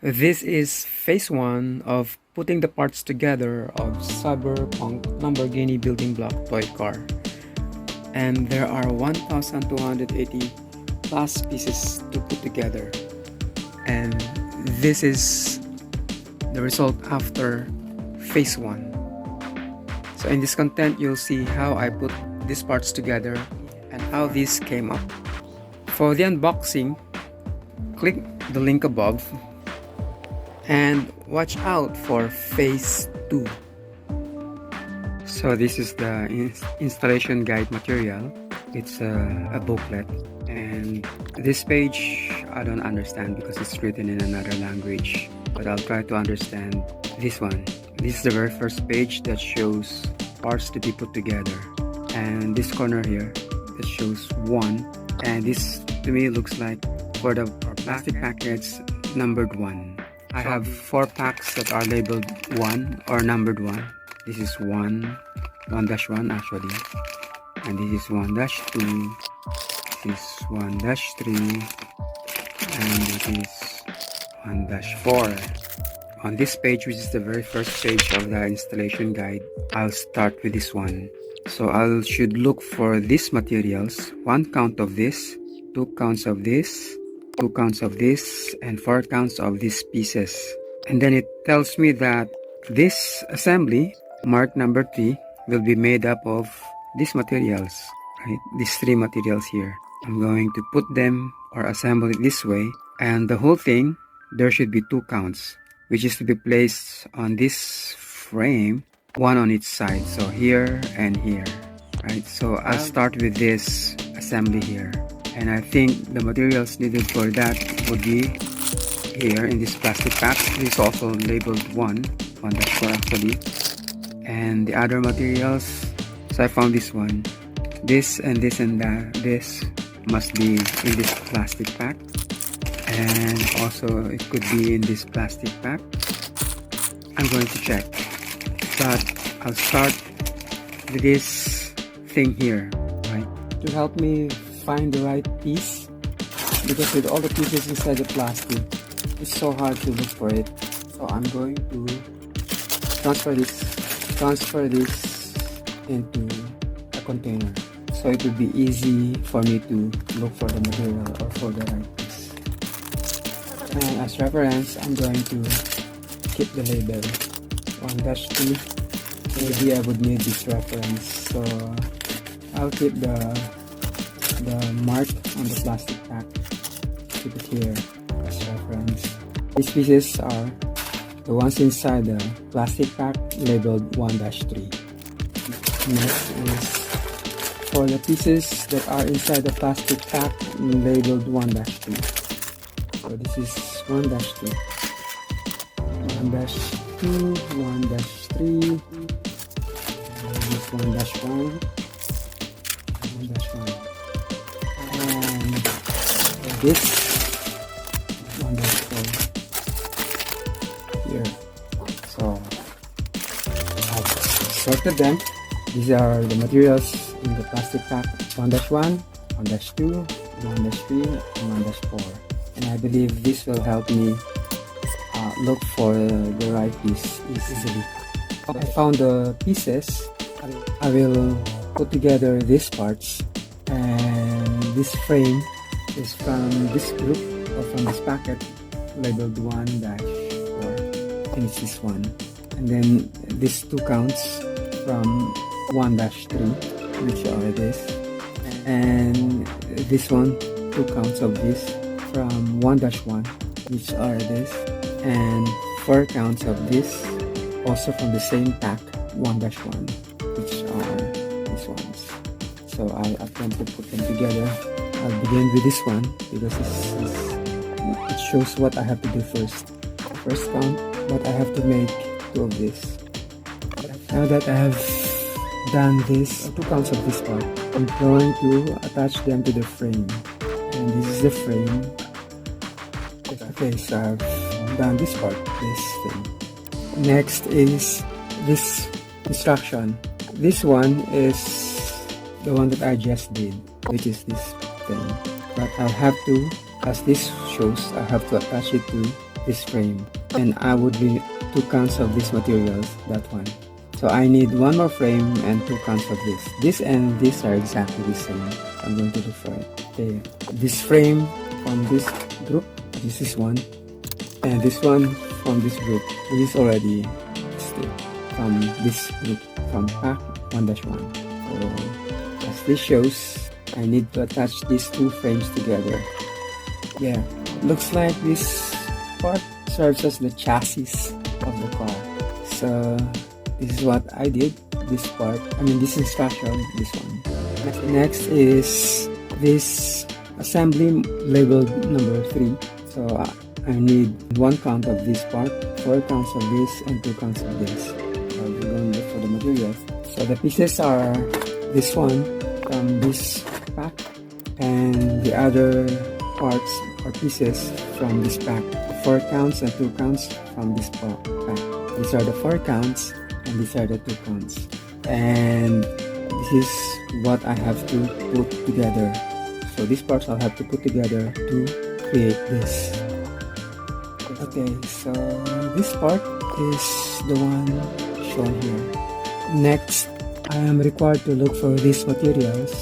This is phase 1 of putting the parts together of Cyberpunk Lamborghini building block toy car. And there are 1,280 plus pieces to put together. And this is the result after phase 1. So in this content, you'll see how I put these parts together and how this came up. For the unboxing, click the link above and watch out for phase 2. So this is the installation guide material. It's a booklet, and this page I don't understand because it's written in another language, but I'll try to understand this one. This is the very first page that shows parts to be put together, and this corner here that shows 1, and this to me looks like for the plastic packets numbered 1. I have 4 packs that are labeled 1 or numbered 1. This is 1-1 actually, and this is 1-2, this is 1-3, and it is 1-4. On this page, which is the very first page of the installation guide, I'll start with this one. So I should look for these materials, 1 count of this, 2 counts of this, 2 counts of this, and 4 counts of these pieces. And then it tells me that this assembly, mark number 3, will be made up of these materials, right? These 3 materials here. I'm going to put them or assemble it this way, and the whole thing, there should be 2 counts, which is to be placed on this frame, 1 on each side, so here and here, right? So I'll start with this assembly here, and I think the materials needed for that would be here in this plastic pack. This is also labeled 1-4 actually, and the other materials, so I found this one, this and this and that, this must be in this plastic pack, and also it could be in this plastic pack. I'm going to check, but I'll start with this thing here, right, to help me find the right piece, because with all the pieces inside the plastic, it's so hard to look for it. So I'm going to transfer this into a container, so it will be easy for me to look for the material or for the right piece. And as reference, I'm going to keep the label 1-2. Maybe I would need this reference, so I'll keep the mark on the plastic pack, keep it here as reference. These pieces are the ones inside the plastic pack labeled 1-3. Next is for the pieces that are inside the plastic pack labeled 1-2. So this is 1-2, 1-2, 1-3, and this 1-1, 1-1, and this 1-4 here. So I've sorted them. These are the materials in the plastic pack: 1-1, 1-2, 1-3, and 1-4. And I believe this will help me look for the right piece easily. I found the pieces. I will put together these parts, and this frame is from this group or from this packet labeled 1-4, and it's this one. And then these 2 counts from 1-3, which are this, and this one, 2 counts of this from 1-1, which are this, and 4 counts of this, also from the same pack, 1-1, which are these ones. So I'll attempt to put them together. I'll begin with this one because it shows what I have to do first. First count, but I have to make 2 of this. Now that I have done this, 2 counts of this part, I'm going to attach them to the frame. And this is the frame. Okay, so I've done this part, this thing. Next is this instruction. This one is the one that I just did, which is this thing. But I'll have to, as this shows, I have to attach it to this frame, and I would need 2 counts of these materials, that one. So I need 1 more frame and 2 counts of this. This and this are exactly the same. I'm going to look for it. Okay, this frame from this group, this is one, and this one from this group, this is already still from this group, from pack 1-1. So as this shows, I need to attach these 2 frames together. Yeah, looks like this part serves as the chassis of the car. So this is what I did, this part, this instruction, this one. Next is this assembly labeled number 3. So I need 1 count of this part, 4 counts of this, and 2 counts of this. We're going to look for the materials. So the pieces are this one from this pack, and the other parts or pieces from this pack. 4 counts and 2 counts from this pack. These are the 4 counts, and these are the 2 counts. And this is what I have to put together. So these parts I'll have to put together to create this. Okay, so this part is the one shown here. Next, I am required to look for these materials.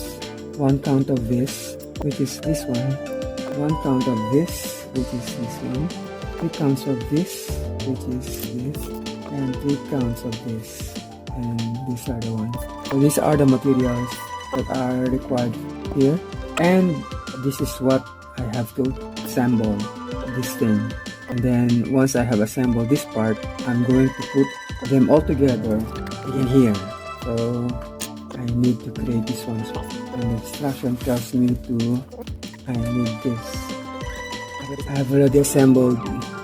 1 count of this, which is this one. 1 count of this, which is this one. 3 counts of this, which is this. And 3 counts of this. And these are the ones. So these are the materials that are required here. And this is what I have to assemble this thing. And then once I have assembled this part, I'm going to put them all together in here. So I need to create this one. And the instruction tells me I need this. I've already assembled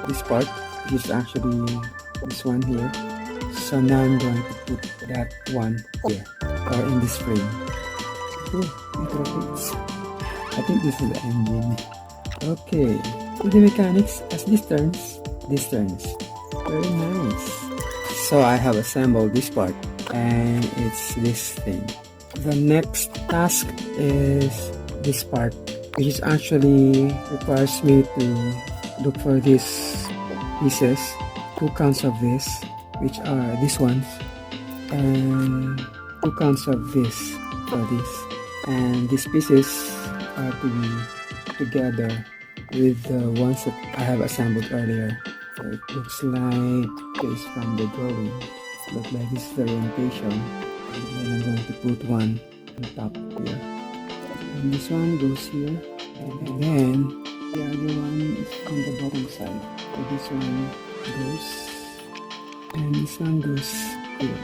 this part, which is actually this one here. So now I'm going to put that one here, or in this frame. Oh, it rotates. I think this is the engine. Okay, to the mechanics, as this turns. Very nice. So I have assembled this part, and it's this thing. The next task is this part, which is actually requires me to look for these pieces, 2 counts of this, which are these ones, and 2 counts of this for this. And these pieces are to be together with the ones that I have assembled earlier. So it looks like it's from the drawing. Looks like this is the orientation. And then I'm going to put one on top here. And this one goes here. And then the other one is on the bottom side. So this one goes. And this one goes here.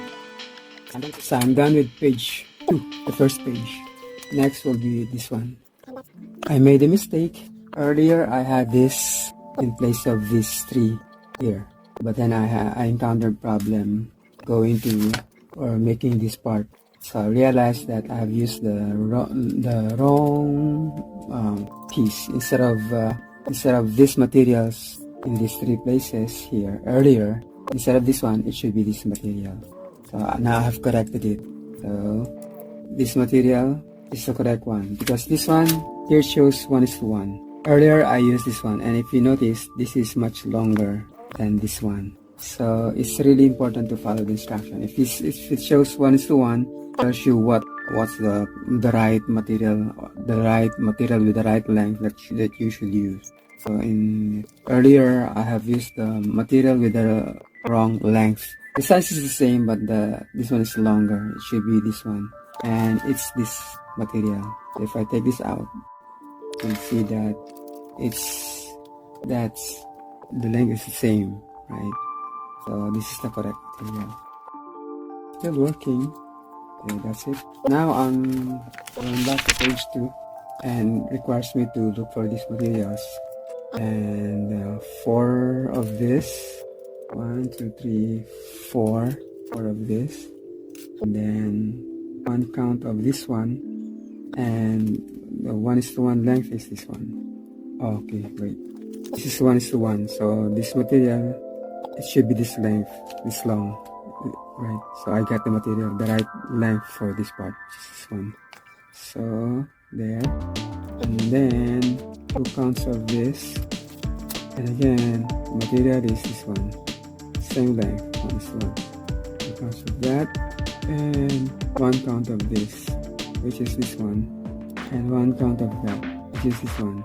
So I'm done with page 2, the first page. Next will be this one. I made a mistake. Earlier I had this in place of these 3 here. But then I encountered problem going to or making this part. So I realized that I've used the wrong piece. Instead of these materials in these 3 places here earlier, instead of this one, it should be this material. So now I have corrected it. So this material is the correct one, because this one here shows 1:1. Earlier I used this one, and if you notice, this is much longer than this one. So it's really important to follow the instruction. If it shows 1:1, tells you what's the right material with the right length that you should use. So earlier I have used the material with the wrong length. The size is the same, but this one is longer. It should be this one, and it's this material. So if I take this out, you can see that the length is the same, right? So this is the correct material. Still working. Okay, that's it. Now I'm going back to page 2, and requires me to look for these materials. And 4 of this. 1, 2, 3, 4 of this, and then 1 count of this one, and the 1:1 length is this one. Okay, great. This is 1:1, so this material, it should be this length, this long, right? So I got the material, the right length for this part, which is this one. So there, and then 2 counts of this, And again, material is this one, same length on this one. Because of that, and one count of this, which is this one, and one count of that, which is this one.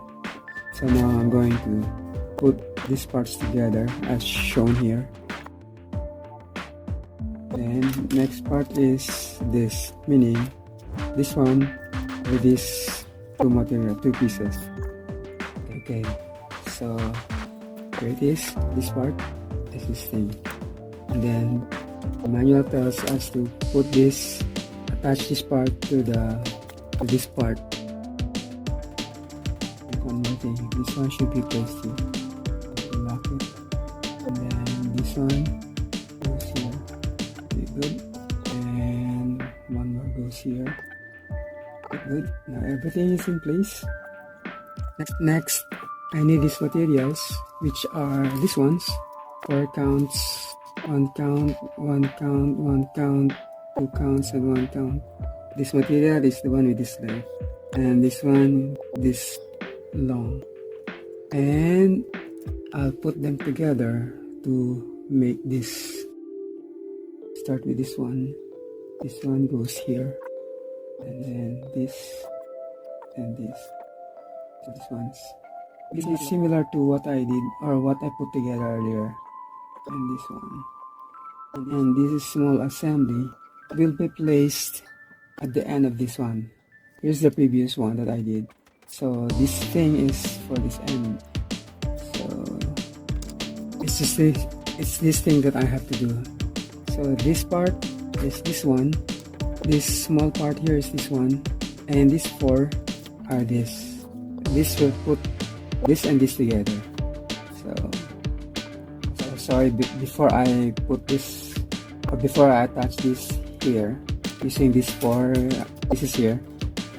So now I'm going to put these parts together as shown here. Then next part is this, meaning this one with these two pieces. Okay, so here it is, this part is this thing. And then the manual tells us to put this, attach this part to this part. And one more thing, this one should be placed here. Lock it. And then this one goes here. Okay, good. And one more goes here. Okay, good. Now everything is in place. Next, I need these materials, which are these ones. 4 counts. 1 count, 1 count, 1 count, 2 counts, and 1 count. This material is the one with this length, and this one this long. And I'll put them together to make this. Start with this one. This one goes here, and then this, and this. So this is similar to what I did, or what I put together earlier. And this one, and this is small assembly will be placed at the end of this one. Here's the previous one that I did, so this thing is for this end. So it's this thing that I have to do. So this part is this one, this small part here is this one, and these 4 are this will put this and this together. Sorry, before I put this, or before I attach this here, using these 4 pieces here,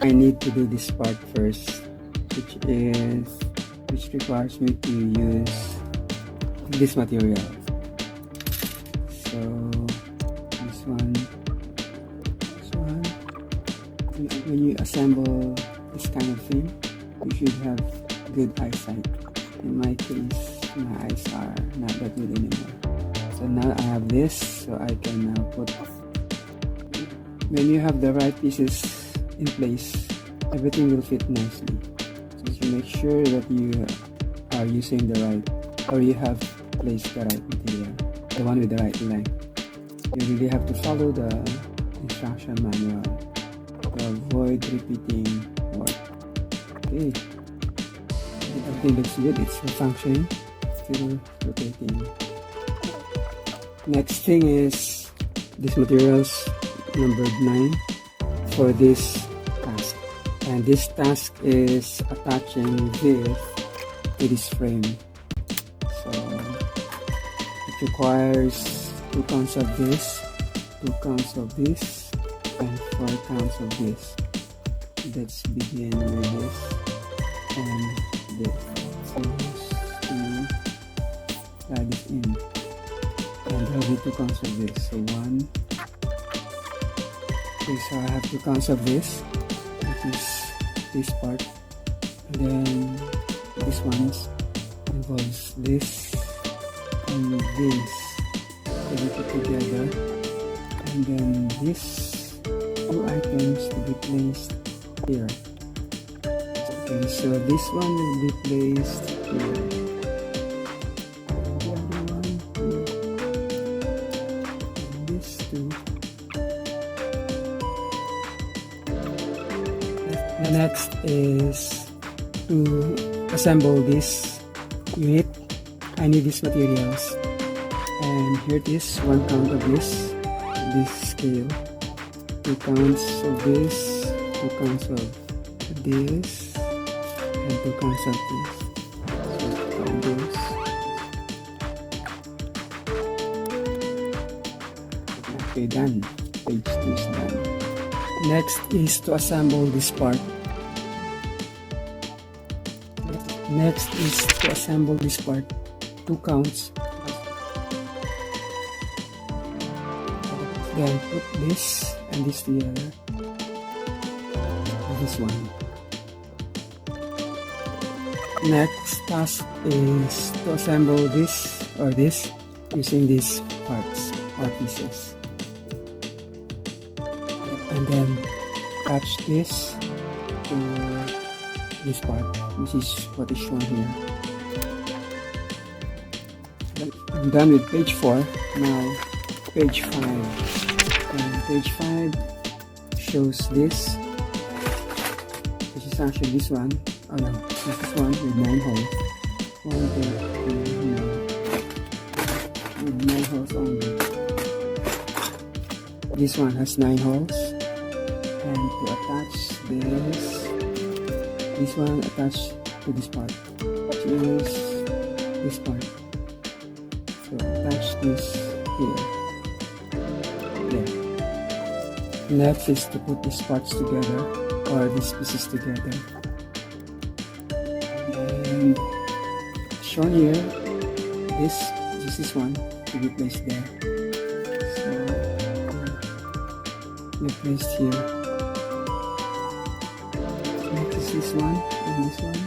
I need to do this part first, which requires me to use this material. So this one, when you assemble this kind of thing, you should have good eyesight. In my case, my eyes are not that good anymore. So now I have this, so I can now put. When you have the right pieces in place, everything will fit nicely. So you make sure that you are using the right, or you have placed the right material, the one with the right length. You really have to follow the instruction manual to avoid repeating work. Okay, everything looks good. It's functioning. Still rotating. Next thing is this materials number 9 for this task, and this task is attaching this to this frame. So it requires 2 counts of this, 2 counts of this, and 4 counts of this. Let's begin with this and this. So slide it in, and there'll be 2 counts of this. So 1. Okay, so I have 2 counts of this, which is this part, and then this one involves this and this. So we put together, and then these 2 items to be placed here. Okay, so this one will be placed here. The next is to assemble this unit. I need these materials, and here it is, 1 count of this scale, 2 counts of this, 2 counts of this, and 2 counts of this. So count those. Okay, done. Page 2 is done. Next is to assemble this part. Next is to assemble this part. 2 counts. Then put this and this together. This one. Next task is to assemble this or this using these parts or pieces. And then attach this to this part, which is what is shown here. I'm done with page 4. Now page 5. And page 5 shows this, which is actually this one. Oh no, this is one with 9 holes. 1, 2, 3, 9. With 9 holes only. This one has 9 holes. And to attach this one attached to this part, which is this part. So attach this here. There. Next is to put these parts together, or these pieces together. And shown here, this is one to be placed there. So be placed here. Next is this one and this one,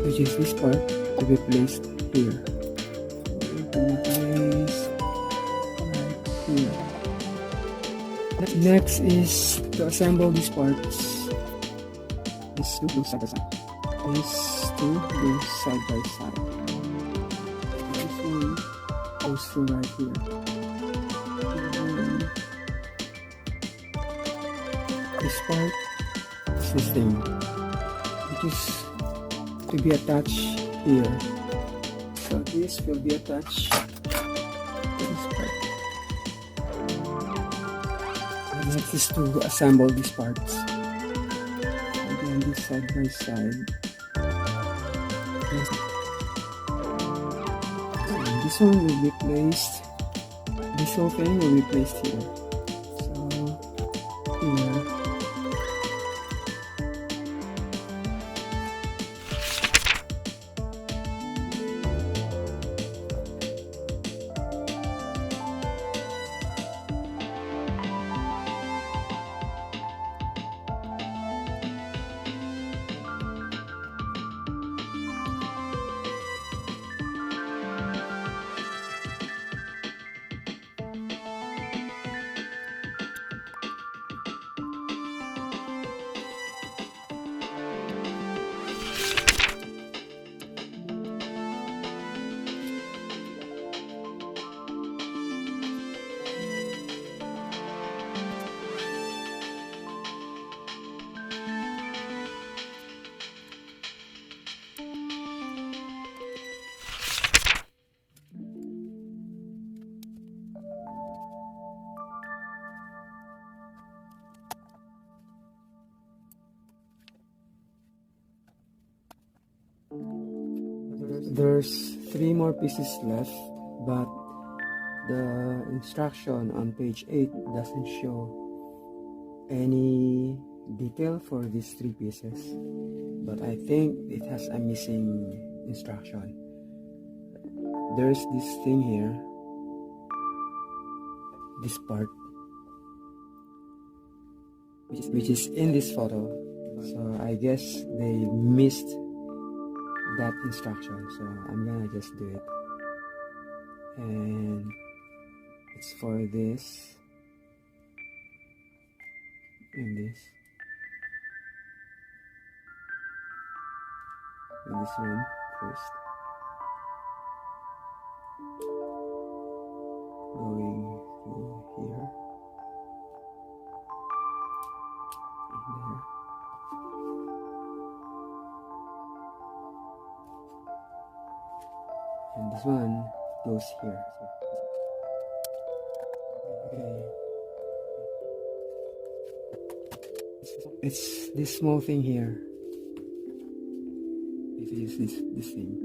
which is this part to be placed here. Next is to assemble these parts. These two go side by side. These two go side by side. This one goes through right here. And this part is this thing, which is to be attached here. So this will be attached to this part. Next is to assemble these parts. Again, this side by side. And this one will be placed, this whole thing will be placed here. So, here. There's 3 more pieces left, but the instruction on page 8 doesn't show any detail for these 3 pieces, but I think it has a missing instruction. There's this thing here, this part, which is in this photo, so I guess they missed that instruction, so I'm gonna just do it. And it's for this and this and this one first, going through here and there. And this one goes here. Okay. It's this small thing here. It is this thing.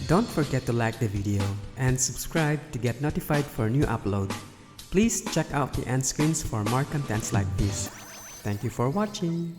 Don't forget to like the video and subscribe to get notified for new upload. Please check out the end screens for more contents like this. Thank you for watching.